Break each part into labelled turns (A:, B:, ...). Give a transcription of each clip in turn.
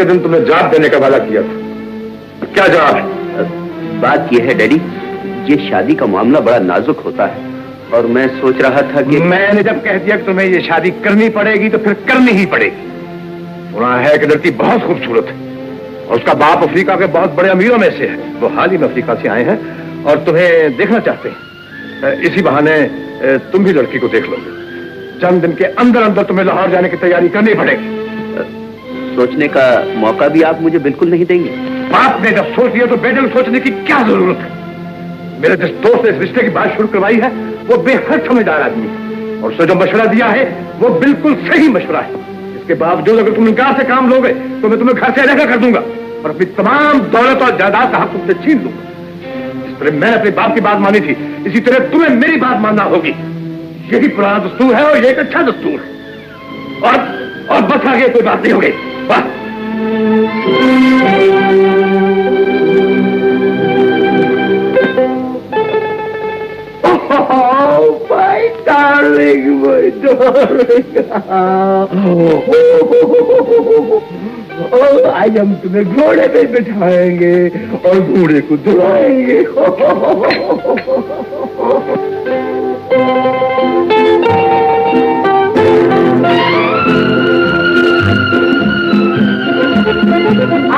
A: दिन तुम्हें जवाब देने का वादा किया था, क्या जवाब है?
B: बात यह है डैडी, ये शादी का मामला बड़ा नाजुक होता है और मैं सोच रहा था कि
A: मैंने जब कह दिया कि तुम्हें ये शादी करनी पड़ेगी तो फिर करनी ही पड़ेगी। सुना है कि लड़की बहुत खूबसूरत है और उसका बाप अफ्रीका के बहुत बड़े अमीरों में से है। वो हाल ही में अफ्रीका से आए हैं और तुम्हें देखना चाहते हैं। इसी बहाने तुम भी लड़की को देख लोगे। चंद दिन के अंदर अंदर तुम्हें लाहौर जाने की तैयारी करनी पड़ेगी।
B: सोचने का मौका भी आप मुझे बिल्कुल नहीं देंगे?
A: बाप ने जब सोच लिया तो बेटे को सोचने की क्या जरूरत है? मेरे जिस दोस्त ने इस रिश्ते की बात शुरू करवाई है वो बेहद समझदार आदमी है और उसने जो मशवरा दिया है वो बिल्कुल सही मशवरा है। इसके बावजूद अगर तुम इनकार से काम लोगे तो मैं तुम्हें घर से अलग कर दूंगा और अपनी तमाम दौलत और जायदाद का हक तुमसे छीन लूंगा। जिस तरह मैंने अपनी बाप की बात मानी थी इसी तरह तुम्हें मेरी बात मानना होगी। यही पुराना दस्तूर है और ये एक अच्छा दस्तूर है। और बस आगे कोई बात नहीं होगी। बस my darling, my darling. आज हम तुम्हें घोड़े पे बिठाएंगे और घोड़े को दुलाएंगे।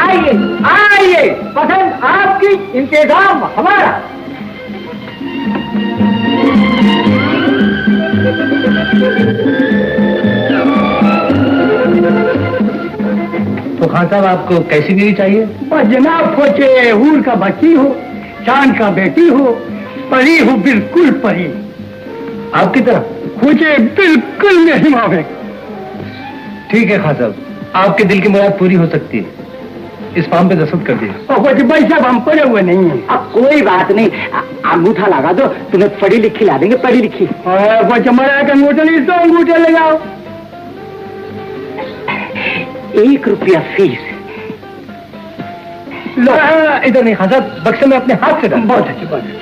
C: आइए आइए, पसंद आपकी, इंतजाम हमारा।
D: तो खान साहब आपको कैसी बीवी चाहिए?
C: बस जनाब खोचे हूर का बच्ची हो, चांद का बेटी हो, परी हो, बिल्कुल परी
D: आपकी तरह।
C: खोचे बिल्कुल नहीं मावे।
D: ठीक है खान साहब, आपके दिल की मुराद पूरी हो सकती है। इस फॉर्म पे दस्तखत कर दिए।
C: भाई साहब हम पढ़े हुए नहीं है।
E: अब कोई बात नहीं, अंगूठा लगा दो, तुम्हें पढ़ी लिखी ला देंगे, पढ़ी लिखी।
C: हमारा अंगूठा नहीं तो अंगूठा लगाओ।
E: 1 रुपया फीस।
D: लो इधर नहीं खान साहब, बक्से में अपने हाथ से डाल।
C: बहुत अच्छी बात है,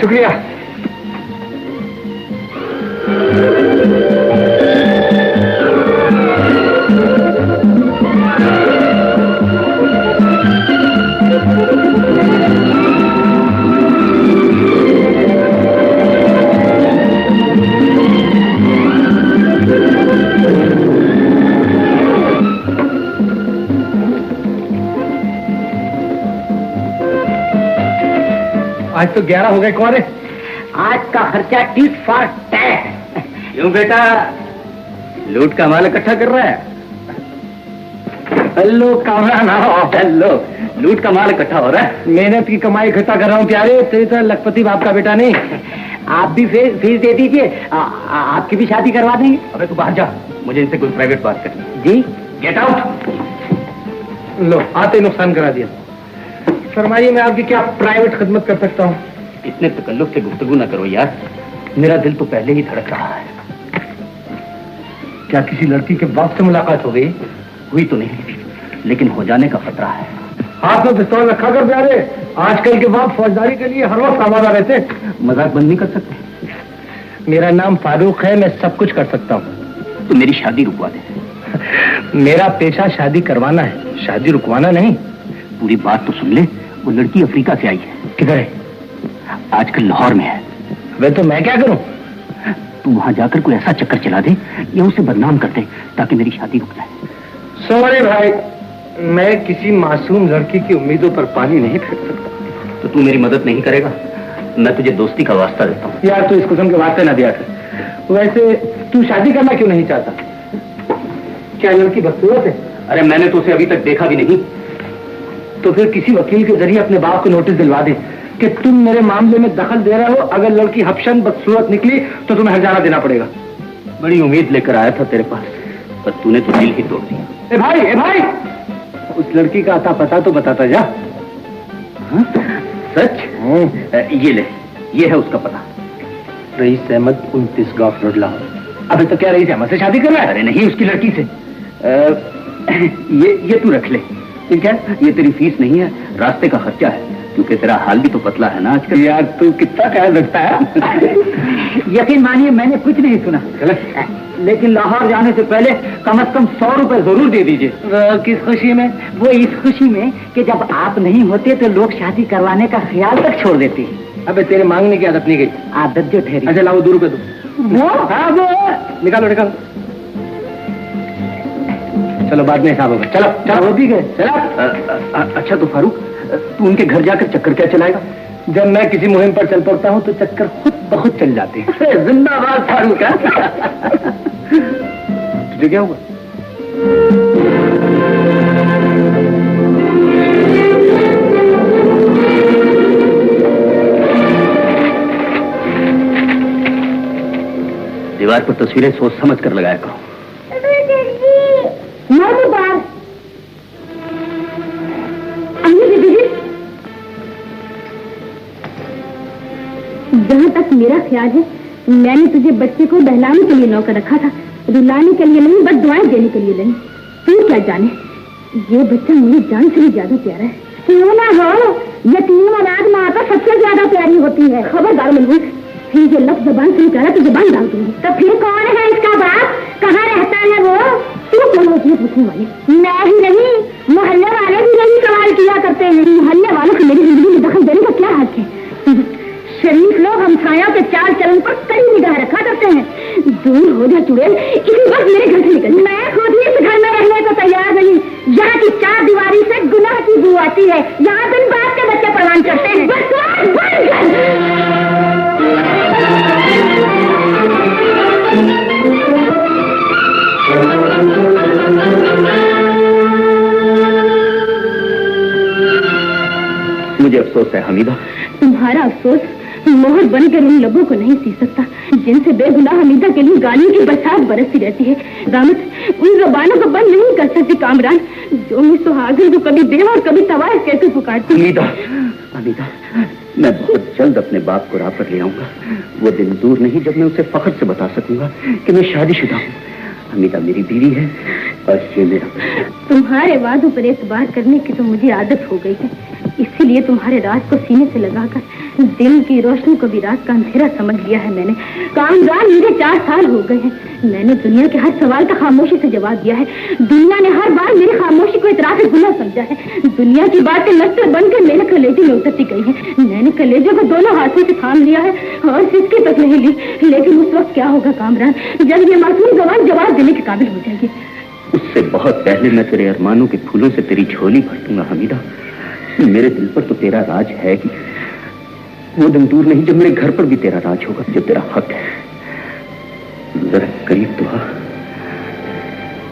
D: शुक्रिया। आज तो 11 हो गए। कौन है?
E: आज का खर्चा टीट फॉर टैट।
D: क्यों बेटा, लूट का माल इकट्ठा कर रहा है?
E: हेलो कमरा ना हो।
D: हेलो, लूट का माल इकट्ठा हो रहा है। मेहनत की कमाई इकट्ठा कर रहा हूँ प्यारे, तेरी तरह लखपति बाप का बेटा नहीं।
E: आप भी फीस दे दीजिए, आपकी भी शादी करवा देंगे।
D: अबे तू बाहर जा, मुझे इनसे कोई प्राइवेट बात करनी।
E: जी
D: गेट आउट। लो आते नुकसान करा दिया। फरमाइए मैं आपकी क्या प्राइवेट खिदमत कर सकता हूँ?
B: इतने तकल्लुफ से गुफ्तगू ना करो यार, मेरा दिल तो पहले ही धड़क रहा है।
D: क्या किसी लड़की के बाप से मुलाकात हो गई?
B: हुई तो नहीं, लेकिन हो जाने का खतरा है।
D: हाथ में पिस्तौल रखा कर प्यारे, आजकल के बाप फौजदारी के लिए हर वक्त आमादा रहते।
B: मजाक बंद नहीं कर सकते?
D: मेरा नाम फारूक है, मैं सब कुछ कर सकता हूँ।
B: तो मेरी शादी रुकवा दे।
D: मेरा पेशा शादी करवाना है, शादी रुकवाना नहीं।
B: पूरी बात तो सुन ले, वो लड़की अफ्रीका से आई है।
D: किधर है?
B: आजकल लाहौर में है।
D: वे तो मैं क्या करूं?
B: तू वहां जाकर कोई ऐसा चक्कर चला दे या उसे बदनाम कर दे ताकि मेरी शादी रुक जाए।
D: सॉरी भाई, मैं किसी मासूम लड़की की उम्मीदों पर पानी नहीं फेर सकता।
B: तो तू मेरी मदद नहीं करेगा? मैं तुझे दोस्ती का वास्ता देता हूँ।
D: यार तू इस किस्म के वास्ते ना दिया कर। वैसे तू शादी करना क्यों नहीं चाहता? क्या लड़की बदसूरत है?
B: अरे मैंने तो उसे अभी तक देखा भी नहीं।
D: तो फिर किसी वकील के जरिए अपने बाप को नोटिस दिलवा दे कि तुम मेरे मामले में दखल दे रहे हो। अगर लड़की हफ्शन बदसूरत निकली तो तुम्हें हर्जाना देना पड़ेगा।
B: बड़ी उम्मीद लेकर आया था तेरे पास, पर तूने तो दिल ही तोड़ दिया।
D: ए भाई, उस लड़की का आता पता तो बताता जा।
B: हाँ? सच? ये ले, ये है उसका पता।
D: Rice Ahmad 29 Gauff road Lahore. अबे तो क्या रईस अहमद से शादी कर रहा है?
B: अरे नहीं, उसकी लड़की से। ये तू रख ले। ठीक है, ये तेरी फीस नहीं है, रास्ते का खर्चा है, क्योंकि तेरा हाल भी तो पतला है ना आजकल।
D: यार तू कितना ख्याल रखता है।
E: यकीन मानिए मैंने कुछ नहीं सुना, लेकिन लाहौर जाने से पहले कम से कम 100 रुपए जरूर दे दीजिए।
D: किस खुशी में?
E: वो इस खुशी में कि जब आप नहीं होते तो लोग शादी करवाने का ख्याल तक छोड़ देते हैं।
D: अबे तेरे मांगने की आदत नहीं गई।
E: आदत जो ठहरी।
D: अच्छा लाओ 2 रुपए दो।
E: वो
D: निकालो। चलो बाद में हिसाब होगा। चलो
E: वो भी गए।
D: चलो।
B: अच्छा तो फारूक, तू उनके घर जाकर चक्कर क्या चलाएगा?
D: जब मैं किसी मुहिम पर चल पड़ता हूँ तो चक्कर खुद बहुत चल जाते हैं।
B: जिंदाबाद फारूक।
D: तुझे क्या हुआ?
B: दीवार पर तस्वीरें सोच समझ कर लगाया करो।
F: जहाँ तक मेरा ख्याल है, मैंने तुझे बच्चे को बहलाने के लिए नौकर रखा था, रुलाने के लिए नहीं, बस दुआएं देने के लिए नहीं। तू क्या जाने, ये बच्चा मुझे जान से भी ज्यादा प्यारा है। क्यों ना हो, यतीम औलाद माँ का सबसे ज्यादा प्यारी होती है। खबरदार मनहूस, फिर ये लफ्ज़ जबान से निकाला तो जबान डाल दूंगी। तो फिर कौन है इसका बाप? कहाँ रहता है वो? तू कौन होती है पूछने वाली? मैं ही नहीं, मोहल्ले वाले भी यही सवाल किया करते हैं। मोहल्ले वालों को मेरी जिंदगी में दखल देने का क्या हक है? शरीफ लोग हमसायों के चाल चलन पर कड़ी निगाह रखा करते हैं। दूर हो जा चुड़ैल, इसी वक्त मेरे घर से निकल। मैं खुद ही इस घर में रहने को तैयार नहीं। यहाँ की 4 दीवारी से गुनाह की बू आती है। यहाँ दिन बाप के बच्चे प्रमाण करते हैं।
B: मुझे अफसोस है हमीदा।
F: तुम्हारा अफसोस मोहर बनकर उन लोगों को नहीं सी सकता जिनसे बेगुनाह हमीदा के लिए गालियों की बरसात बरसती रहती है। दामद, उन ज़बानों को बंद नहीं कर सकती कामरान, जो मैं सुहागिन को कभी देवा और कभी तवाय कहकर पुकारती।
B: हमीदा, मैं बहुत जल्द अपने बाप को राह पर ले आऊंगा। वो दिन दूर नहीं जब मैं उसे फख्र से बता सकूंगा कि मैं शादीशुदा हूँ। हमीदा मेरी बीवी है और ये मेरा।
F: तुम्हारे वादों पर एतबार करने की तो मुझे आदत हो गई है, इसीलिए तुम्हारे राज को सीने से लगाकर दिन की रोशनी को भी रात का अंधेरा समझ लिया है मैंने। कामरान, मुझे 4 साल हो गए हैं। मैंने दुनिया के हर सवाल का खामोशी से जवाब दिया है। दुनिया ने हर बार मेरी खामोशी को इतराफ़ गुनाह समझा है। दुनिया की बातें लश्कर बनकर मेरे कलेजे में उतरती गई हैं। मैंने कलेजे को दोनों हाथों से थाम लिया है और सिसकी तक नहीं ली। लेकिन उस वक्त क्या होगा कामरान, जब ये मासूम जवान जवाब देने के काबिल हो जाएगी।
B: उससे बहुत पहले मैं तेरे अरमानों के फूलों से तेरी झोली भर दूंगा हमीदा। मेरे दिल पर तो तेरा राज है कि वो दिन दूर नहीं जब मेरे घर पर भी तेरा राज होगा, जो तेरा हक है। जरा करीब तो आ,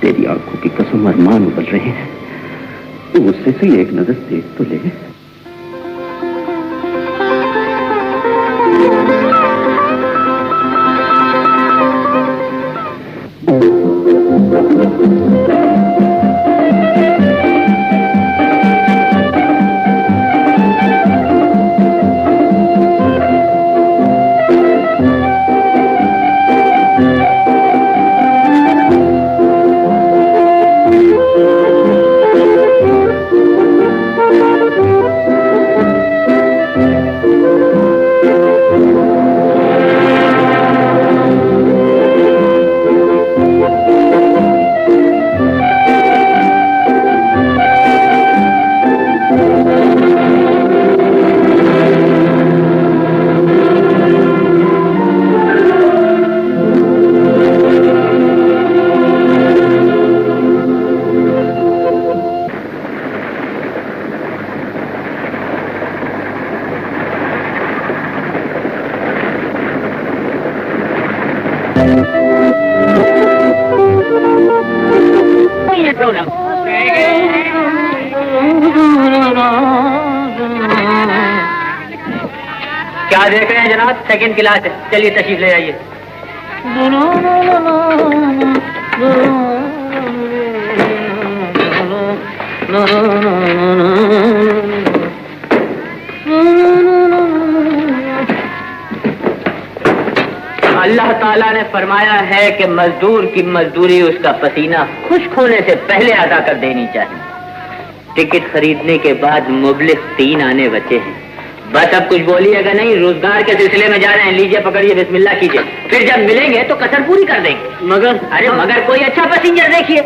B: तेरी आंखों की कसम अरमान उबल रहे हैं, तो उससे से एक नजर देख तो ले।
E: ना। क्या देख रहे हैं जनाब? सेकंड क्लास है, चलिए तशरीफ ले आइए। अल्लाह ताला ने फरमाया है कि मजदूर की मजदूरी उसका पसीना खुश्क होने से पहले अदा कर देनी चाहिए। टिकट खरीदने के बाद मुबलिग 3 आने बचे हैं। बस अब कुछ बोलिएगा नहीं, रोजगार के सिलसिले में जा रहे हैं। लीजिए पकड़िए, बिस्मिल्लाह कीजिए, फिर जब मिलेंगे तो कसर पूरी कर देंगे। मगर अरे मगर कोई अच्छा पैसेंजर देखिए।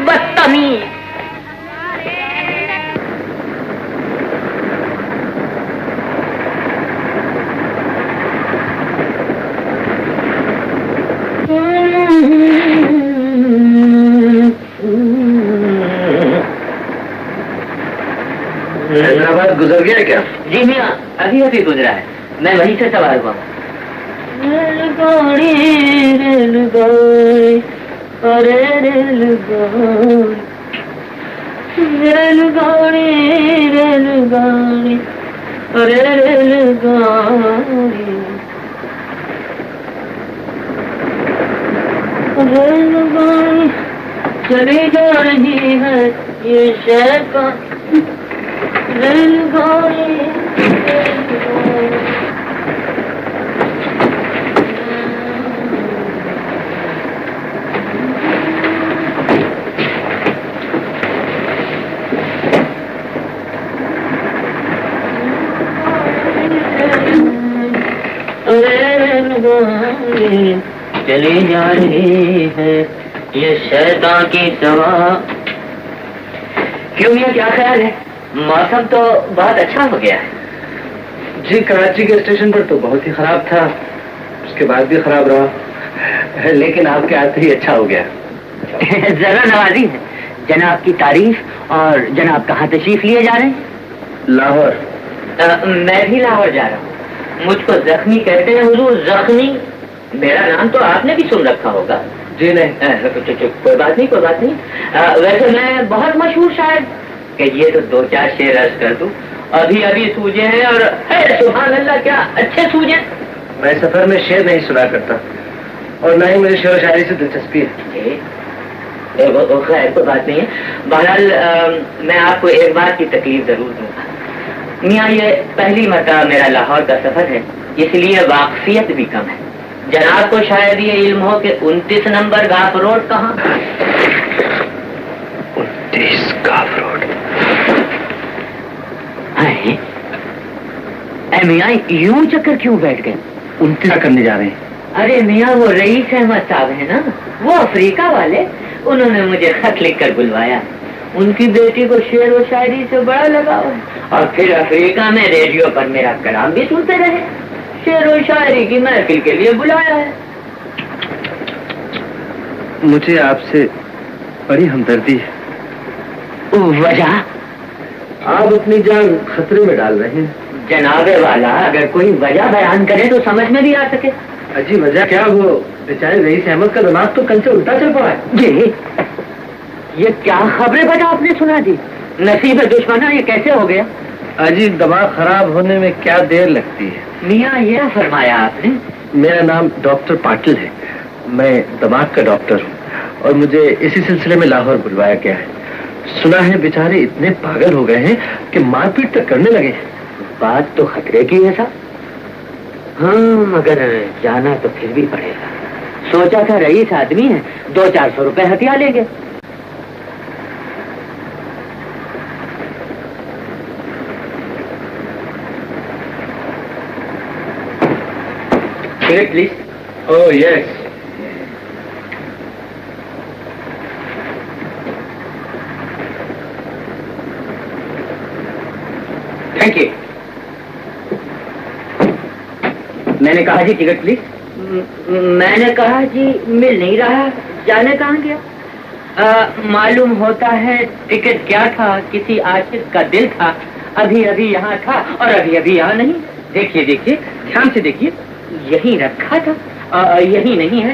E: बदतमीज।
D: हैदराबाद गुजर गया क्या?
E: जी मियाँ, अभी अभी गुजरा है, मैं वहीं से सवार हुआ हूँ। रेलगाड़ी रेलगाड़ी अरे रेलगाड़ी रेलगाड़ी रेलगाड़ी अरे रेलगाड़ी रेलगाड़ी चली जा रही है ये शहर का रेलगाड़ी। चली जा रही है ये शैतान की सवा। क्यों ये क्या ख्याल है? मौसम तो बहुत अच्छा हो गया है।
D: जी कराची के स्टेशन पर तो बहुत ही खराब था, उसके बाद भी खराब रहा, लेकिन आपके आते ही अच्छा हो गया।
E: जरा नवाजी है। जनाब की तारीफ। और जनाब कहाँ तशरीफ लिए जा रहे हैं?
D: लाहौर।
E: मैं भी लाहौर जा रहा हूँ। मुझको जख्मी कहते हैं हुजूर, जख्मी। मेरा नाम तो आपने भी सुन रखा होगा।
D: जी नहीं।
E: कोई बात नहीं, कोई बात नहीं। वैसे मैं बहुत मशहूर शायद कि ये तो 2-4 शेर अर्ज कर दूं। अभी अभी सूझे हैं और सुभान अल्लाह क्या अच्छे सूझे।
D: मैं सफर में शेर नहीं सुना करता और ना ही मुझे शेर शायरी से दिलचस्पी है।
E: खैर कोई बात नहीं है। बहरहाल मैं आपको एक बात की तकलीफ जरूर दूंगा। मियाँ ये पहली मरतबा मेरा लाहौर का सफर है, इसलिए वाकफियत भी कम है। जनाब को शायद ये इल्म हो कि 29 नंबर गाफ रोड कहाँ?
D: 29 गाफ रोड।
E: मियाँ यूं चक्कर क्यों बैठ गए?
D: 29 करने जा रहे हैं।
E: अरे मियाँ वो रईस अहमद साहब है ना, वो अफ्रीका वाले, उन्होंने मुझे खत लिखकर बुलवाया। उनकी बेटी को शेर व शायरी से बड़ा लगाव है और फिर अफ्रीका में रेडियो पर मेरा कलाम भी सुनते रहे। शेर व शायरी की महफिल के लिए बुलाया है।
D: मुझे आपसे बड़ी हमदर्दी है।
E: वजह?
D: आप अपनी जान खतरे में डाल रहे हैं।
E: जनाबे वाला अगर कोई वजह बयान करे तो समझ में भी आ सके।
D: अजी वजह क्या? वो बेचारे रईस अहमद का दिमाग तो कल से उल्टा चल पड़ा है।
E: ये क्या खबरें बता आपने सुना दी? नसीब दुश्मना ये कैसे हो गया?
D: अजी दिमाग खराब होने में क्या देर लगती है।
E: मियाँ ये फरमाया आपने?
D: मेरा नाम डॉक्टर पाटिल है, मैं दिमाग का डॉक्टर हूँ और मुझे इसी सिलसिले में लाहौर बुलवाया गया है। सुना है बेचारे इतने पागल हो गए हैं कि मारपीट तक करने लगे।
E: बात तो खतरे की है साहब। हाँ मगर जाना तो फिर भी पड़ेगा। सोचा था रईस आदमी है, 200-400 रुपए हथिया लेंगे। Please.
D: Oh yes.
E: Thank you. मैंने कहा जी टिकट प्लीज। मैंने कहा जी मिल नहीं रहा, जाने कहाँ गया? मालूम होता है टिकट क्या था, किसी आशिक का दिल था, अभी अभी यहाँ था और अभी अभी यहाँ नहीं। देखिए देखिए ध्यान से देखिए, यही रखा था। यही नहीं है,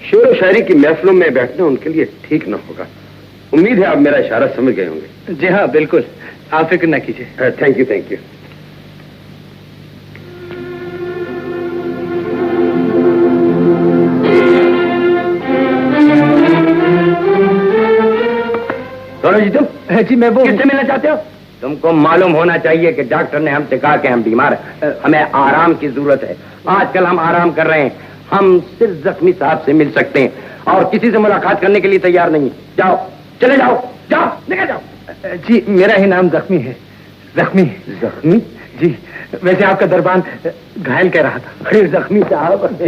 A: शेर व शायरी की महफिलों में बैठना उनके लिए ठीक न होगा। उम्मीद है आप मेरा इशारा समझ गए होंगे।
D: जी हाँ, बिल्कुल, आप फिक्र न कीजिए।
A: Thank you, thank you.
B: जी तुम?
D: जी मैं वो
B: किससे मिलना चाहते हो? तुमको मालूम होना चाहिए कि डॉक्टर ने हमसे कहा कि हम बीमार हैं, हमें आराम की जरूरत है। आजकल हम आराम कर रहे हैं, हम सिर्फ जख्मी साहब से मिल सकते हैं और किसी से मुलाकात करने के लिए तैयार नहीं। जाओ, चले जाओ, जाओ, निकल जाओ।
D: जी मेरा ही नाम जख्मी है। जख्मी?
B: जख्मी?
D: जी, वैसे आपका दरबान घायल कह रहा था।
B: अरे जख्मी साहब,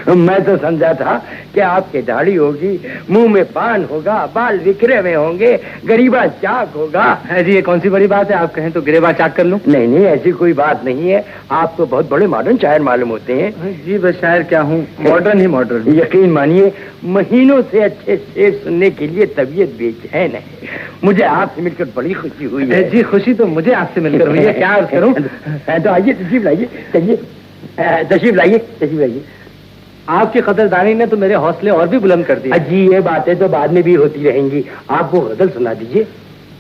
B: मैं तो समझा था कि आपके दाढ़ी होगी, मुंह में पान होगा, बाल बिखरे हुए होंगे, गरीबा चाक होगा।
D: जी ये कौन सी बड़ी बात है, आप कहें तो गिरेबा चाक कर लूं?
B: नहीं नहीं, ऐसी कोई बात नहीं है। आप तो बहुत बड़े मॉडर्न शायर मालूम होते हैं।
D: जी बस शायर क्या हूँ, मॉडर्न ही मॉडर्न।
B: यकीन मानिए, महीनों से अच्छे शेर सुनने के लिए तबीयत बेचैन है। मुझे आपसे मिलकर बड़ी खुशी हुई है।
D: जी खुशी तो मुझे आपसे मिलकर हुई है, क्या अर्ज करूं।
B: तो आइए, तशरीफ लाइए, चलिए, तशरीफ लाइए, तशरीफ लाइए।
D: आपकी कदरदानी ने तो मेरे हौसले और भी बुलंद कर दिए।
B: जी ये बातें तो बाद में भी होती रहेंगी। आप वो गजल सुना दीजिए।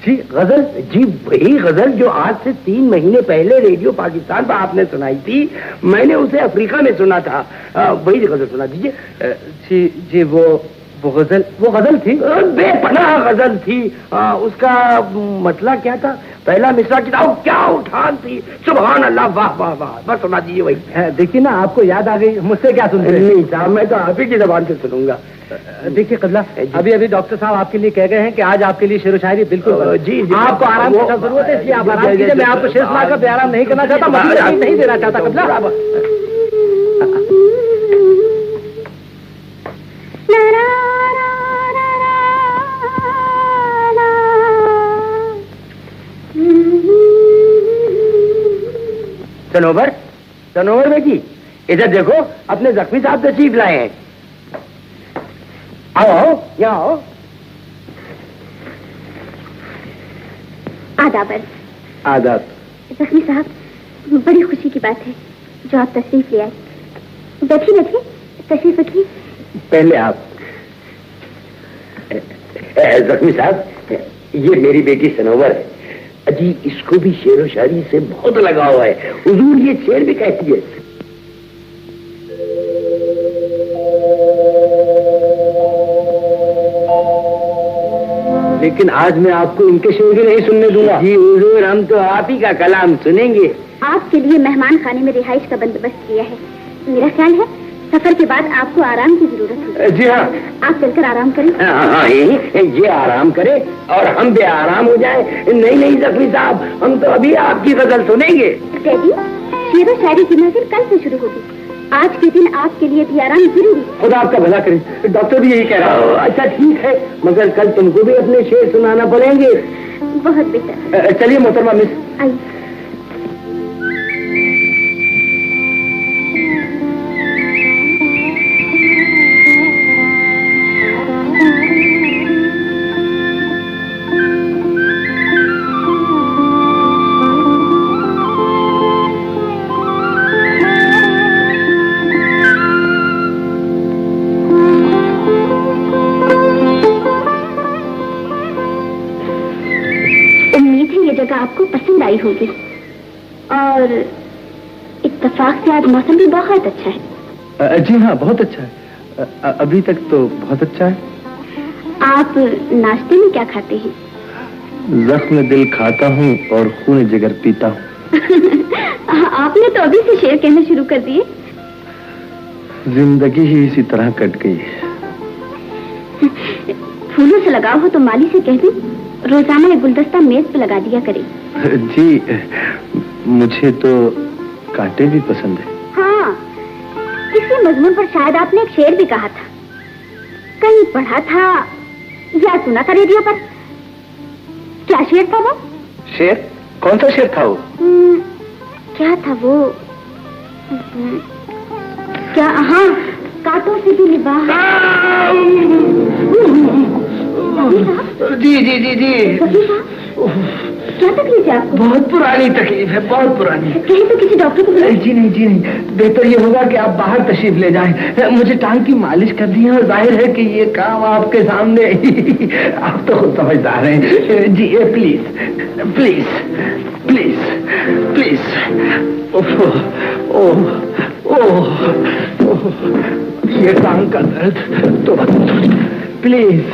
D: जी गजल?
B: जी वही गजल जो आज से 3 महीने पहले रेडियो पाकिस्तान पर आपने सुनाई थी। मैंने उसे अफ्रीका में सुना था। वही गजल सुना दीजिए।
D: जी जी वो गजल थी,
B: बेपनाह गजल थी। उसका मतलब क्या था? पहला मिसरा किताब क्या उठान थी, सुभान अल्लाह, वाह वाह वाह। बस सुना दीजिए वही।
D: देखिए ना, आपको याद आ गई, मुझसे क्या सुन रहे?
B: नहीं साहब, मैं तो आप ही की जबान से सुनूंगा।
D: देखिए कबला, अभी डॉक्टर साहब आपके लिए कह गए हैं कि आज आपके लिए शेर व शायरी बिल्कुल।
B: जी
D: आपको आराम की जरूरत है, इसलिए आप आराम कीजिए। मैं आपको शेर सुनाकर भी आराम नहीं करना चाहता, मतलब नहीं देना चाहता कबला।
B: सनोवर, सनोवर बेटी, इधर देखो, अपने जख्मी साहब तशरीफ लाए हैं। आओ आओ, यहाँ आओ।
F: आदाब।
B: आदाब।
F: जख्मी साहब, बड़ी खुशी की बात है जो आप तशरीफ ले आए। बैठिए बैठिए, तशरीफ रखिए।
B: पहले आप। जख्मी साहब, ये मेरी बेटी सनोवर है। अजी इसको भी शेर व शायरी से बहुत लगाव है। हुजूर ये शेर भी कहती है। लेकिन आज मैं आपको इनके शेर भी नहीं सुनने दूंगा। जी हुजूर, हम तो आप ही का कलाम सुनेंगे।
F: आपके लिए मेहमान खाने में रिहाइश का बंदोबस्त किया है। मेरा ख्याल है सफर के बाद आपको आराम की जरूरत है।
B: जी हाँ,
F: आप चलकर आराम करें।
B: हाँ, ये आराम करे और हम भी आराम हो जाए। नहीं नहीं जख्मी साहब, हम तो अभी आपकी गजल सुनेंगे।
F: डैडी, शेर व शायरी की महफिल कल से शुरू होगी। आज के दिन आपके लिए भी आराम जरूरी है।
B: खुदा आपका भला करे, डॉक्टर भी यही कह रहा है। अच्छा ठीक है, मगर कल तुमको भी अपने शेर सुनाना पड़ेंगे।
F: बहुत बेहतर।
B: चलिए मोहतरमा मिस,
F: आइए। आपको पसंद आई होगी और इत्तेफाक से आज मौसम भी बहुत अच्छा है।
D: जी हाँ, बहुत अच्छा है। अभी तक तो बहुत अच्छा है।
F: आप नाश्ते में क्या खाते हैं?
D: जख्म दिल खाता हूँ और खून जिगर पीता हूँ।
F: आपने तो अभी से शेर कहना शुरू कर दिए।
D: जिंदगी ही इसी तरह कट गई।
F: फूलों से लगाव हो तो माली से कह दें, रोजाना एक गुलदस्ता मेज पे लगा दिया करे।
D: जी मुझे तो कांटे भी पसंद है।
F: हाँ, इसी मजमून पर शायद आपने एक शेर भी कहा था, कहीं पढ़ा था या सुना था रेडियो पर। क्या शेर था वो?
D: शेर? कौन सा शेर था वो?
F: क्या था वो? क्या? हाँ, कांटों से भी निबाह।
D: जी जी जी जी।
F: क्या तकलीफ है आपको?
D: बहुत पुरानी तकलीफ है, बहुत पुरानी।
F: कहीं तो किसी डॉक्टर को बुलाएं।
D: जी नहीं, बेहतर ये होगा कि आप बाहर तशरीफ ले जाएं। मुझे टांग की मालिश करनी है और जाहिर है कि ये काम आपके सामने आप तो खुद समझदार हैं। जी प्लीज प्लीज प्लीज प्लीज। ये टांग का दर्द तो प्लीज।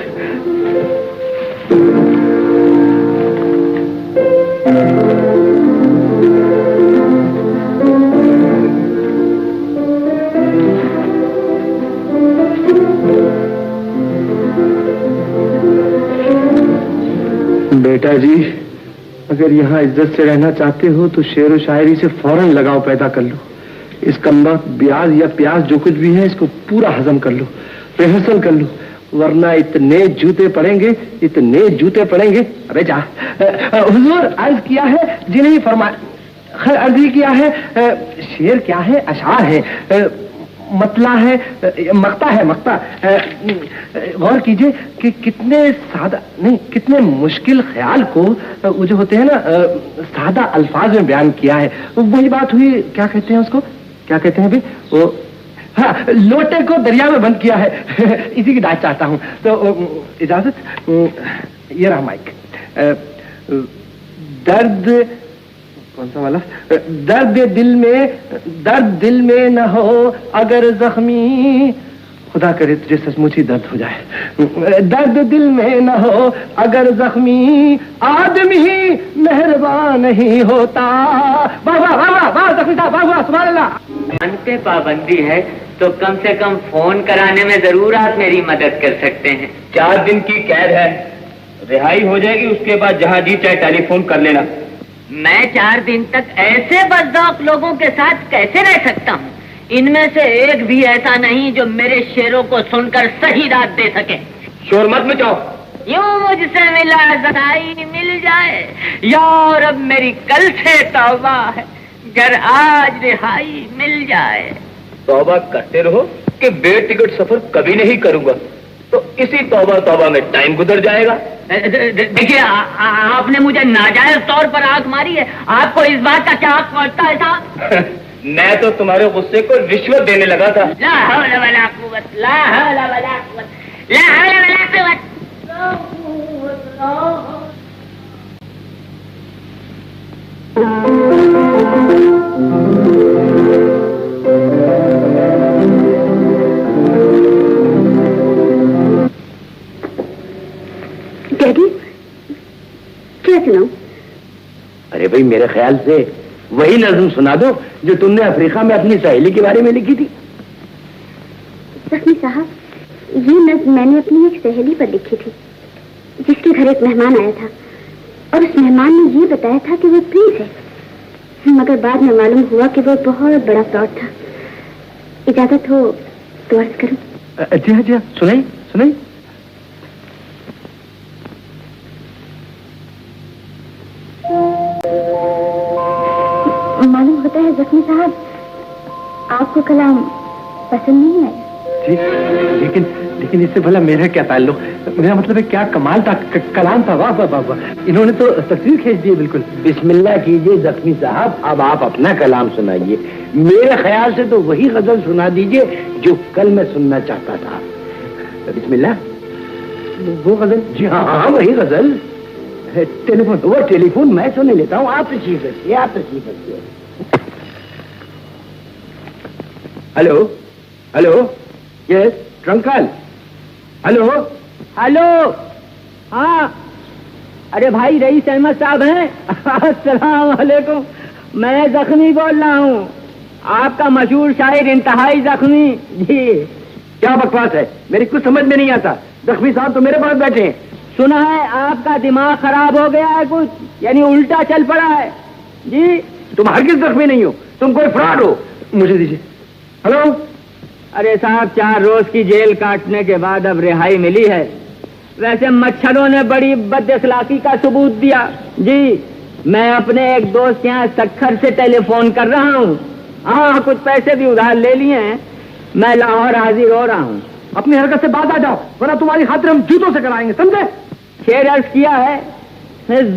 D: बेटा जी, अगर यहाँ इज्जत से रहना चाहते हो तो शेर व शायरी से फौरन लगाव पैदा कर लो। इस कमबख्त ब्याज या प्याज जो कुछ भी है इसको पूरा हजम कर लो, रिहर्सल कर लो, वरना इतने जूते पड़ेंगे, इतने जूते पड़ेंगे। अबे जा। हुजूर अर्ज किया है जी नहीं फरमा, खैर अर्ज ही किया है। शेर क्या है? अशार है, मतला है, मक्ता है, मक्ता। गौर कीजिए कि कितने सादा नहीं, कितने मुश्किल ख्याल को वो जो होते हैं ना सादा अल्फाज में बयान किया है। वही बात हुई, क्या कहते हैं उसको, क्या कहते हैं भाई वो, हाँ, लोटे को दरिया में बंद किया है। इसी की दाद चाहता हूं तो इजाजत। ये रहा माइक। दर्द कौन सा वाला? दर्द दिल में न हो अगर जख्मी, खुदा करे तुझे सचमुच ही दर्द हो जाए। दर्द दिल में न हो अगर जख्मी, आदमी ही मेहरबान नहीं होता। वाह वाह वाह वाह जख्मी साहब, वाह वाह, सुभान अल्लाह।
E: जान पे पाबंदी है तो कम से कम फोन कराने में जरूर आप मेरी मदद कर सकते हैं।
B: 4 दिन की कैद है, रिहाई हो जाएगी, उसके बाद जहां जी चाहे टेलीफोन कर लेना।
E: मैं 4 दिन तक ऐसे बदौक लोगों के साथ कैसे रह सकता हूँ? इनमें से एक भी ऐसा नहीं जो मेरे शेरों को सुनकर सही रात दे सके।
B: शोर मत मचाओ।
E: यूं मुझसे मिला ज़राई मिल जाए यार, अब मेरी कल से तौबा है, घर आज रिहाई मिल जाए।
B: तौबा करते रहो कि बेटिकट सफर कभी नहीं करूंगा, तो इसी तौबा में टाइम गुजर जाएगा।
E: देखिए, आपने मुझे नाजायज तौर पर आंख मारी है, आपको इस बात का क्या हक पड़ता है साहब?
B: मैं तो तुम्हारे गुस्से को रिश्वत देने लगा था।
E: ला हौला वला कुव्वत, ला हौला वला कुव्वत, ला हौला वला कुव्वत।
F: डैडी, क्या सुनाऊं?
B: अरे भाई, मेरे ख्याल से वही नज्म सुना दो जो तुमने अफ्रीका में अपनी सहेली के बारे में लिखी थी।
F: जख्मी साहब, ये नज्म मैंने अपनी एक सहेली पर लिखी थी, जिसके घर एक मेहमान आया था और उस मेहमान ने ये बताया था कि वो प्रिंस है, मगर बाद में मालूम हुआ कि वो बहुत बड़ा फ्रॉड था। इजाजत हो तो अर्ज करूं?
D: जी हाँ, सुनाई सुनाई।
F: मालूम होता है जख्मी साहब, आपको कलाम पसंद नहीं आया।
D: जी, लेकिन इससे भला मेरा क्या ताल्लुक? मेरा मतलब है क्या कमाल था, कलाम था। वाह वाह वाह वाह, इन्होंने तो तस्वीर खींच दी बिल्कुल।
B: बिस्मिल्लाह कीजिए जख्मी साहब, अब आप अपना कलाम सुनाइए। मेरे ख्याल से तो वही गजल सुना दीजिए जो कल मैं सुनना चाहता था। बिस्मिल्लाह।
D: वो गजल?
B: जी हाँ, वही गजल। टेलीफोन मैं सुन लेता हूँ, आप तशरीफ रखिए, आप तशरीफ रखिए। Hello hello, yes truncal, hello
E: hello, हाँ, अरे भाई रईस अहमद साहब हैं? अस्सलाम वालेकुम, मैं जख्मी बोल रहा हूँ, आपका मशहूर शायर इंतहाई जख्मी। जी,
B: क्या बकवास है, मेरी कुछ समझ में नहीं आता। जख्मी साहब तो मेरे पास बैठे हैं।
E: सुना है आपका दिमाग खराब हो गया है कुछ, यानी उल्टा चल पड़ा है। जी,
B: तुम हरगिज़ जख्मी नहीं हो, तुम कोई फ्रॉड हो।
D: मुझे दीजिए।
B: हेलो।
E: अरे साहब, 4 रोज की जेल काटने के बाद अब रिहाई मिली है। वैसे मच्छरों ने बड़ी बदअखलाकी का सबूत दिया। जी, मैं अपने एक दोस्त यहाँ सक्खर से टेलीफोन कर रहा हूँ। हाँ, कुछ पैसे भी उधार ले लिए हैं। मैं लाहौर हाजिर हो रहा हूँ।
D: अपनी हरकत से बात आ जाओ, वरना तुम्हारी खातिर हम जूतों से कराएंगे, समझे?
E: शेर अर्ज किया है,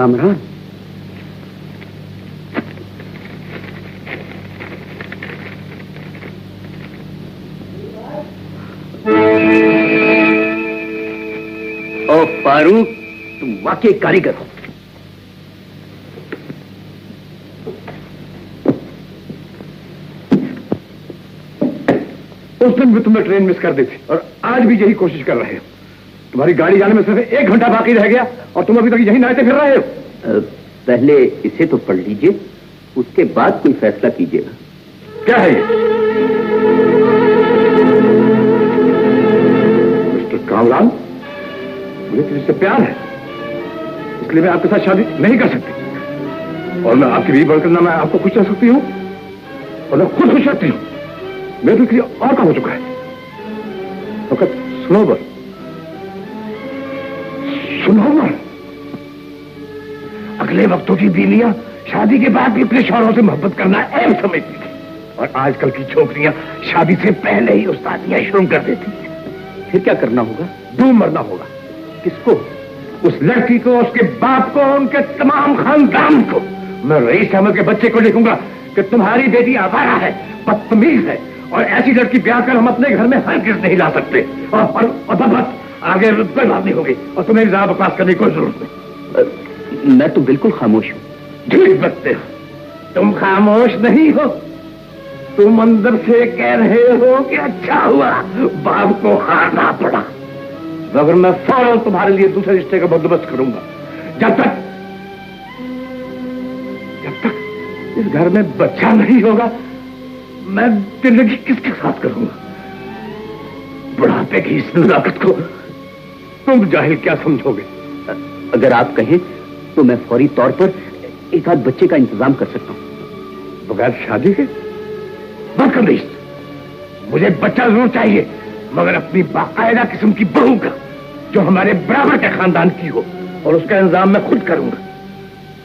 B: कामरान, ओ फारूक, तुम वाकई कारीगर हो।
A: उस दिन भी तुमने ट्रेन मिस कर दी थी और आज भी यही कोशिश कर रहे हो। तुम्हारी गाड़ी जाने में सिर्फ 1 घंटा बाकी रह गया और तुम अभी तक यही नाचते फिर रहे हो।
B: पहले इसे तो पढ़ लीजिए, उसके बाद कोई फैसला कीजिएगा।
A: क्या है ये? मिस्टर कामरान, मुझे तुझसे प्यार है, इसलिए मैं आपके साथ शादी नहीं कर सकती और मैं आपकी बीवी बनकर ना मैं आपको खुश रख सकती हूँ और मैं खुद खुश रहती हूँ। मेरे तो किसी और का हो चुका है। फकत सुनोबर, सुनोबर, अगले वक्तों की बीवियां शादी के बाद भी अपने शौहरों से मोहब्बत करना अहम समझती थी और आजकल की छोकरियां शादी से पहले ही उस्तादियां शुरू कर देती हैं।
B: फिर क्या करना होगा?
A: डूब मरना होगा।
B: किसको?
A: उस लड़की को, उसके बाप को, उनके तमाम खानदान को। मैं रईस अहमद के बच्चे को लिखूंगा कि तुम्हारी बेटी आवारा है, बदतमीज है और ऐसी लड़की ब्याह कर हम अपने घर में हरगिज नहीं ला सकते और बस आगे कोई बात नहीं होगी और तुम्हें ज्यादा बकवास करने की कोई जरूरत नहीं।
B: मैं तो बिल्कुल खामोश हूँ।
A: ठीक बकते हो, तुम खामोश नहीं हो, तुम अंदर से कह रहे हो कि अच्छा हुआ बाप को हारना पड़ा, मगर मैं फौरन तुम्हारे लिए दूसरे रिश्ते का बंदोबस्त करूंगा। जब तक इस घर में बच्चा नहीं होगा मैं जिंदगी किसके साथ करूंगा? बुढ़ापे की इस नजाकत को तुम जाहिल क्या समझोगे?
B: अगर आप कहें तो मैं फौरी तौर पर एक आध बच्चे का इंतजाम कर सकता हूँ।
A: बगैर शादी के? बदतमीज, मुझे बच्चा जरूर चाहिए मगर अपनी बाकायदा किस्म की बहू का, जो हमारे बराबर के खानदान की हो और उसका इंतजाम मैं खुद करूंगा।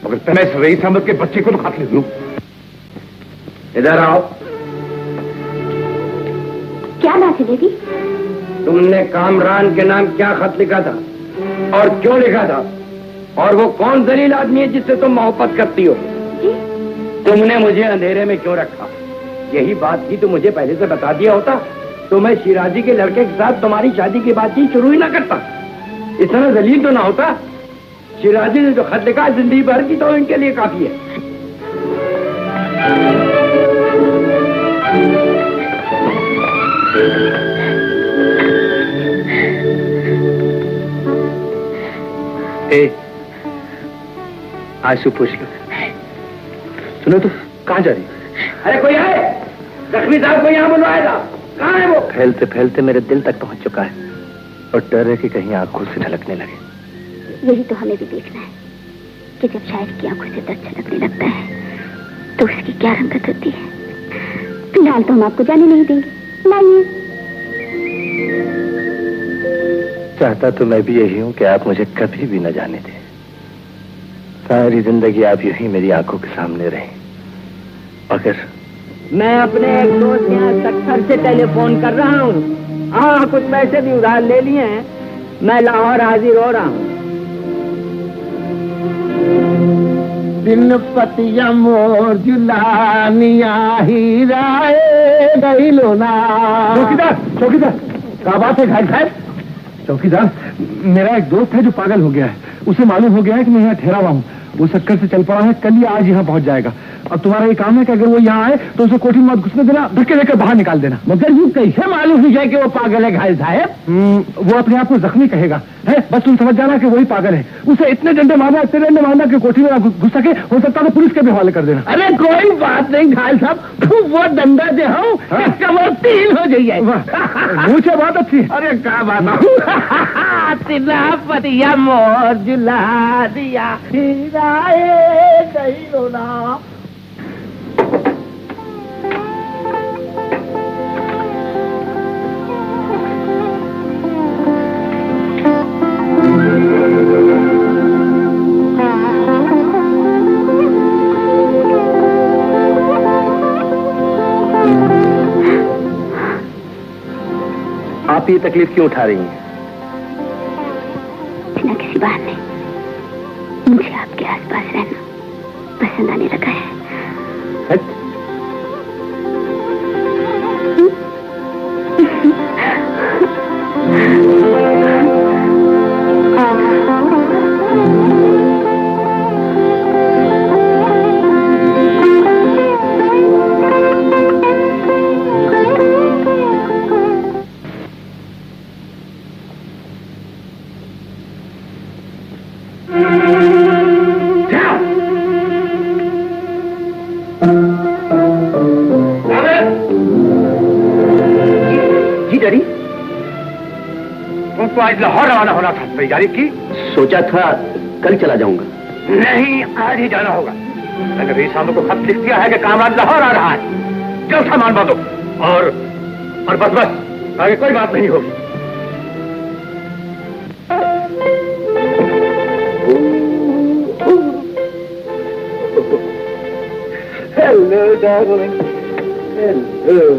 A: मगर पहले इस रईस अहमद के बच्चे को तो खत लिख लूं। इधर आओ।
F: क्या बात है दीदी?
C: तुमने कामरान के नाम क्या खत लिखा था और क्यों लिखा था? और वो कौन दलील आदमी है जिससे तुम मोहब्बत करती हो? तुमने मुझे अंधेरे में क्यों रखा? यही बात थी तो मुझे पहले से बता दिया होता तो मैं शिराजी के लड़के के साथ तुम्हारी शादी की बातचीत शुरू ही ना करता। इतना जलील तो ना होता। शिराजी ने जो खत लिखा जिंदगी भर की तो इनके लिए काफी है।
D: आंसू पूछ लो। सुनो तो, कहाँ जा रही?
C: अरे कोई है? जख्मी साहब को यहाँ बुलवाया था, कहाँ है वो?
D: फैलते फैलते मेरे दिल तक पहुंच चुका है और डर है कि कहीं आंखों से झलकने लगे।
F: यही तो हमें भी देखना है कि जब शायद की आंखों से दर्द छलकने लगता है तो उसकी क्या रंगत होती है। फिलहाल तो हम आपको जाने नहीं देंगे। लाइए।
D: चाहता तो मैं भी यही हूँ कि आप मुझे कभी भी न जाने दें। सारी जिंदगी आप यूं ही मेरी आंखों के सामने रहें। अगर
C: मैं अपने एक दोस्त यहाँ सक्खर से टेलीफोन कर रहा हूँ। हाँ, कुछ पैसे भी उधार ले लिए हैं। मैं लाहौर हाजिर हो रहा हूँ। दिन पतिया मोर जुलानिया ही राय गई लोना।
A: चौकीदार, चौकीदार, क्या बात है घाट साहब? चौकीदार, मेरा एक दोस्त है जो पागल हो गया है। उसे मालूम हो गया है कि मैं यहाँ ठहरा हुआ हूँ। वो सक्कर से चल पड़ा है, कल या आज यहाँ पहुँच जाएगा। अब तुम्हारा ये काम है कि अगर वो यहाँ आए तो उसे कोठी में मत घुसने देना, धक्के देकर बाहर निकाल देना। मगर ये कैसे मालूम हो जाए कि वो पागल है घायल साहब? वो अपने आप को जख्मी कहेगा है, बस तुम समझ जाना कि वही पागल है। उसे इतने डंडे मारना कि कोठी में ना घुस सके, हो सकता है तो पुलिस के भी हवाले कर देना। अरे कोई बात नहीं घायल साहब, वो डंडा दे हूँ कमर तीन हो जाइए। मुझे बहुत अच्छी। अरे क्या बात पतिया मोर जुला दिया ना।
D: आप ये तकलीफ क्यों उठा रही हैं?
F: बिना किसी बात नहीं, मुझे आपके आसपास रहना पसंद आने लगा है।
A: आज लाहौर रवाना होना था, तैयारी की?
B: सोचा था कल चला जाऊंगा।
A: नहीं, आज ही जाना होगा। मैंने रईस साहब को खत लिख दिया है कि कामराज लाहौर आ रहा है। जल्द सामान बांधो और बस आगे कोई बात नहीं होगी। Hello darling, hello.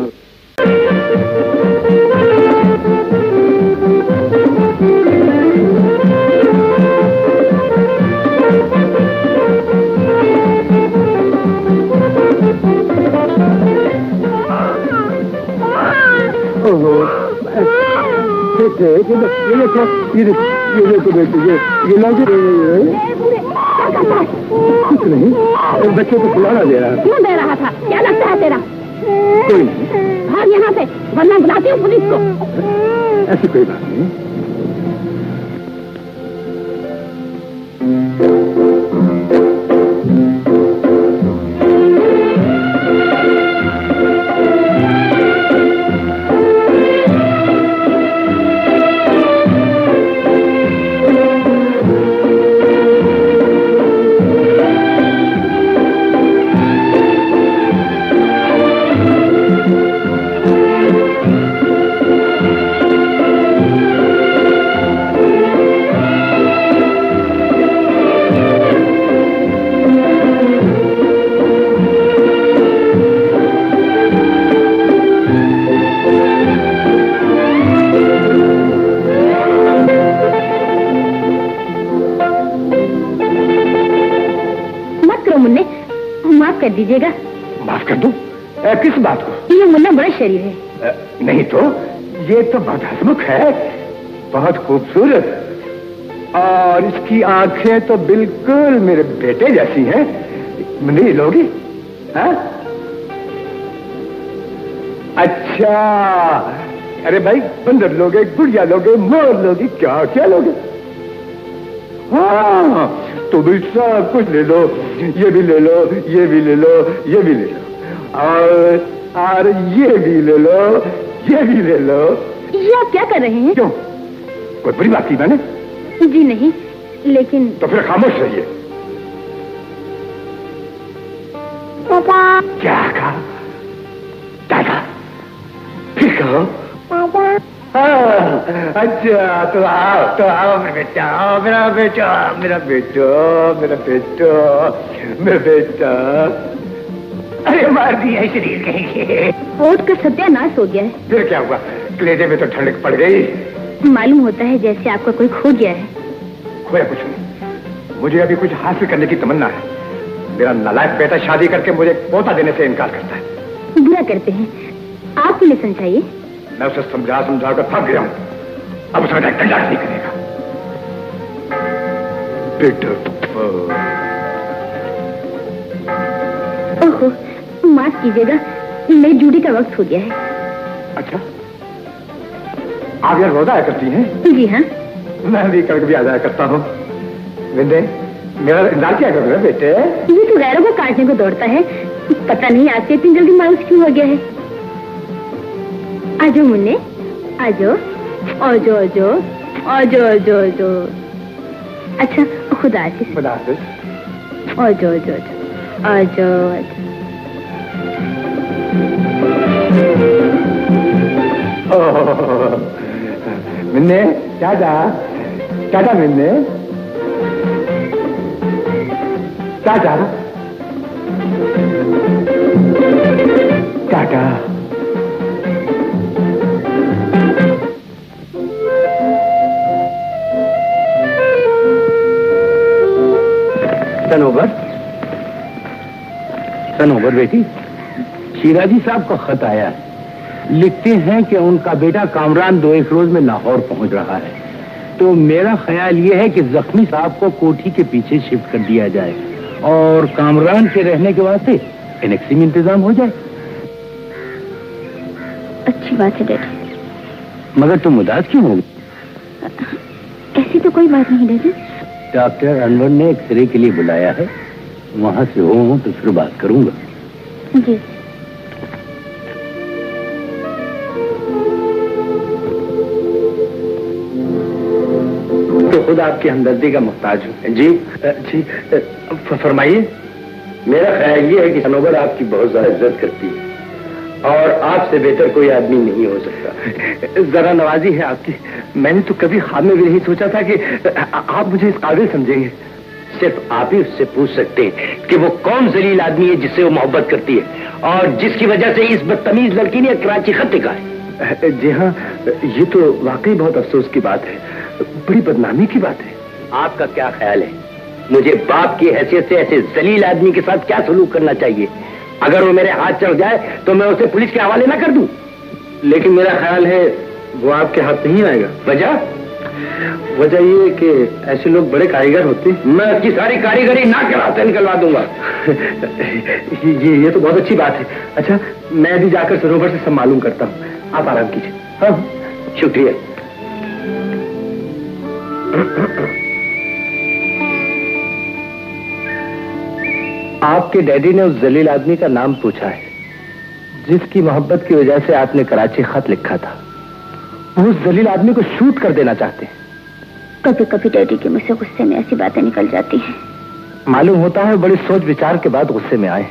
A: कुछ नहीं, बच्चे को खिलाना दे रहा है।
F: क्यों दे रहा था? क्या लगता है तेरा?
A: कोई नहीं।
F: भाग यहाँ से, वरना बुलाती हूँ पुलिस को।
A: ऐसी कोई बात नहीं।
F: माफ कर दीजिएगा।
A: माफ कर दूं? किस बात को?
F: ये मुन्ना बड़ा शरीर है।
A: नहीं तो, ये तो बहुत हंसमुख है, बहुत खूबसूरत, और इसकी आंखें तो बिल्कुल मेरे बेटे जैसी हैं। नहीं लोगी? हाँ? अच्छा, अरे भाई, बंदर लोगे, गुड़िया लोगे, मोर लोगी, क्या क्या लोगे? हाँ, तो भी सब कुछ ले लो, ये भी ले लो, ये भी ले लो, ये भी ले लो, और ये भी ले लो, ये भी ले लो।
F: ये आप क्या कर रहे हैं?
A: क्यों? कोई बुरी बात की मैंने?
F: जी नहीं, लेकिन...
A: तो फिर खामोश रहिए।
F: पापा।
A: क्या कहा? दादा, फिर कहो।
F: पापा।
A: अच्छा, तो आओ मेरा बेटा, आओ मेरा बेटा, मेरा बेटा, मेरा बेटा, मेरा बेटा। अरे मार दिया शरीर कहेंगे।
F: होठ का सत्यानाश हो गया है।
A: फिर क्या हुआ? कलेजे में तो ठंडक पड़ गई।
F: मालूम होता है जैसे आपका कोई खो गया है।
A: खोया कुछ नहीं, मुझे अभी कुछ हासिल करने की तमन्ना है। मेरा नालायक बेटा शादी करके मुझे पोता देने से इनकार करता है।
F: बुरा करते हैं, आप उन्हें समझाइए।
A: मैं उसे समझा कर थक गया हूं, अब उसका कंडक्ट नहीं करेगा। बेटा,
F: ओहो, माफ कीजिएगा, मेरी ड्यूटी का वक्त हो गया है।
A: अच्छा, आप यार रोजा आया करती हैं?
F: जी हाँ।
A: मैं भी कभी आया करता हूँ। विंदे, मेरा इंतजार क्या कर रहे बेटे?
F: ये तो गैरों को काटने को दौड़ता है, पता नहीं आज से इतनी जल्दी मायूस क्यों हो गया है। आजो मुन्ने, आजो, आजो आजो, आजो आजो आजो। अच्छा, खुदा हाफिज।
A: खुदा हाफिज।
F: आजो आजो आजो, आजो आजो।
A: मिन्ने, चाचा, चाचा मिन्ने, चाचा, चाचा। सनोबर बेटी, शिराजी साहब का खत आया है। लिखते हैं कि उनका बेटा कामरान 2-1 रोज में लाहौर पहुंच रहा है। तो मेरा ख्याल ये है कि जख्मी साहब को कोठी के पीछे शिफ्ट कर दिया जाए और कामरान के रहने के वास्ते एनेक्सी में इंतजाम हो जाए।
F: अच्छी बात है डैडी।
A: मगर तुम उदास क्यों होगी?
F: ऐसी तो कोई बात नहीं डैडी।
A: डॉक्टर अनवर ने एक्सरे के लिए बुलाया है, वहां से हो तो फिर बात करूंगा।
F: जी।
D: तो खुद आपकी हमदर्दी का मुहताज हूँ। जी जी फरमाइए।
C: मेरा ख्याल ये है कि सनोबर आपकी बहुत ज्यादा इज्जत करती है और आपसे बेहतर कोई आदमी नहीं हो सकता।
D: जरा नवाजी है आपकी। मैंने तो कभी ख्वाब में भी नहीं सोचा था कि आप मुझे इस काबिल समझेंगे।
C: सिर्फ आप ही उससे पूछ सकते हैं कि वो कौन जलील आदमी है जिससे वो मोहब्बत करती है और जिसकी वजह से इस बदतमीज लड़की ने कराची खत लिखा है।
D: जी हाँ, ये तो वाकई बहुत अफसोस की बात है, बड़ी बदनामी की बात है।
C: आपका क्या ख्याल है, मुझे बाप की हैसियत से ऐसे जलील आदमी के साथ क्या सलूक करना चाहिए? अगर वो मेरे हाथ चढ़ जाए तो मैं उसे पुलिस के हवाले ना कर दूं।
D: लेकिन मेरा ख्याल है वो आपके हाथ नहीं आएगा। वजह ये कि ऐसे लोग बड़े कारीगर होते हैं।
C: मैं उसकी सारी कारीगरी ना कराते निकलवा दूंगा।
D: ये तो बहुत अच्छी बात है। अच्छा, मैं अभी जाकर सरोवर से सब मालूम करता हूँ, आप आराम कीजिए।
C: हाँ, शुक्रिया।
D: आपके डैडी ने उस जलील आदमी का नाम पूछा है जिसकी मोहब्बत की वजह से आपने कराची खत लिखा था। वो उस जलील आदमी को शूट कर देना चाहते हैं।
F: कभी कभी डैडी के मुझ से गुस्से में ऐसी बातें निकल जाती हैं।
D: मालूम होता है बड़ी सोच विचार के बाद गुस्से में आए।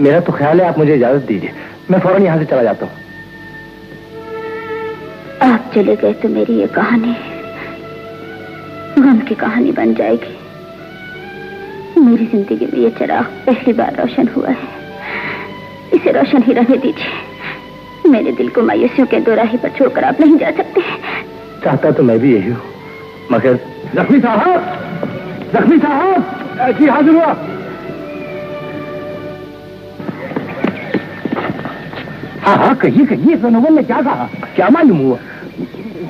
D: मेरा तो ख्याल है आप मुझे इजाजत दीजिए, मैं फौरन यहाँ से चला जाता हूँ।
F: आप चले गए तो मेरी ये कहानी गम की कहानी बन जाएगी। मेरी जिंदगी में ये चिराग पहली बार रोशन हुआ है, इसे रोशन ही रहने दीजिए। मेरे दिल को मायूसियों के दोराहे पर छोड़कर आप नहीं जा सकते।
D: चाहता तो मैं भी यही हूँ, मगर
A: जख्मी साहब जी हाजिर हुआ। हाँ, कहिए सनोवर ने क्या कहा, क्या मालूम हुआ?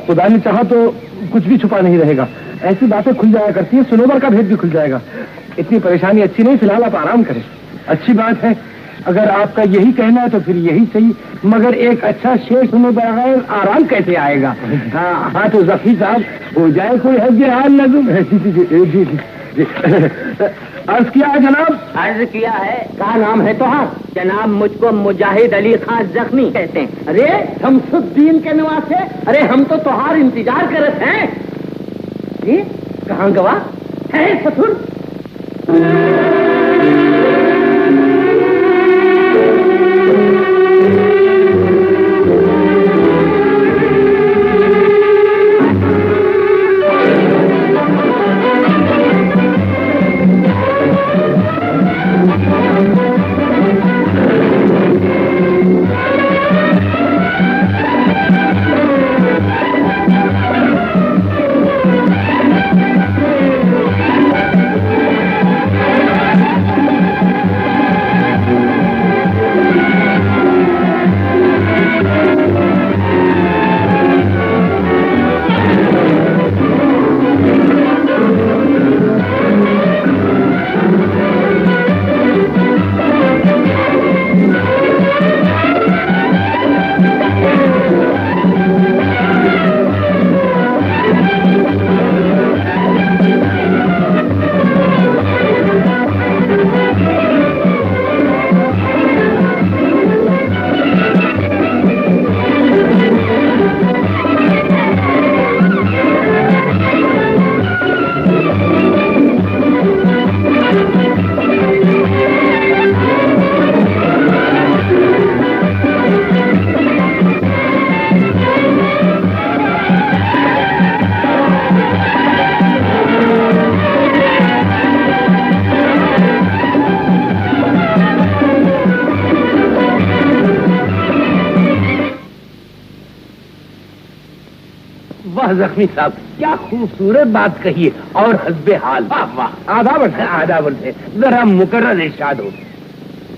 A: खुदा ने चाहा तो कुछ भी छुपा नहीं रहेगा। ऐसी बातें खुल जाया करती है, सनोवर का भेद भी खुल जाएगा। इतनी परेशानी अच्छी नहीं, फिलहाल आप आराम करें। अच्छी बात है, अगर आपका यही कहना है तो फिर यही सही, मगर एक अच्छा शेर सुने बगैर आराम कैसे आएगा? हाँ तो जफी साहब हो जाए कोई हज हाल नजूम। जी अर्ज किया है जनाब।
E: अर्ज किया है। क्या नाम है तुहार? जनाब मुझको मुजाहिद अली खान जख्मी कहते हैं।
G: अरे शमसुद्दीन के नवासे, अरे हम तो तुहार इंतजार करत हैं। कहाँ गवा है ससुर?
A: जख्मी साहब क्या खूबसूरत बात कही है और हस्बे हाल। वाह वाह, आधा वर्ष है जरा मुकर्रर इरशाद हो।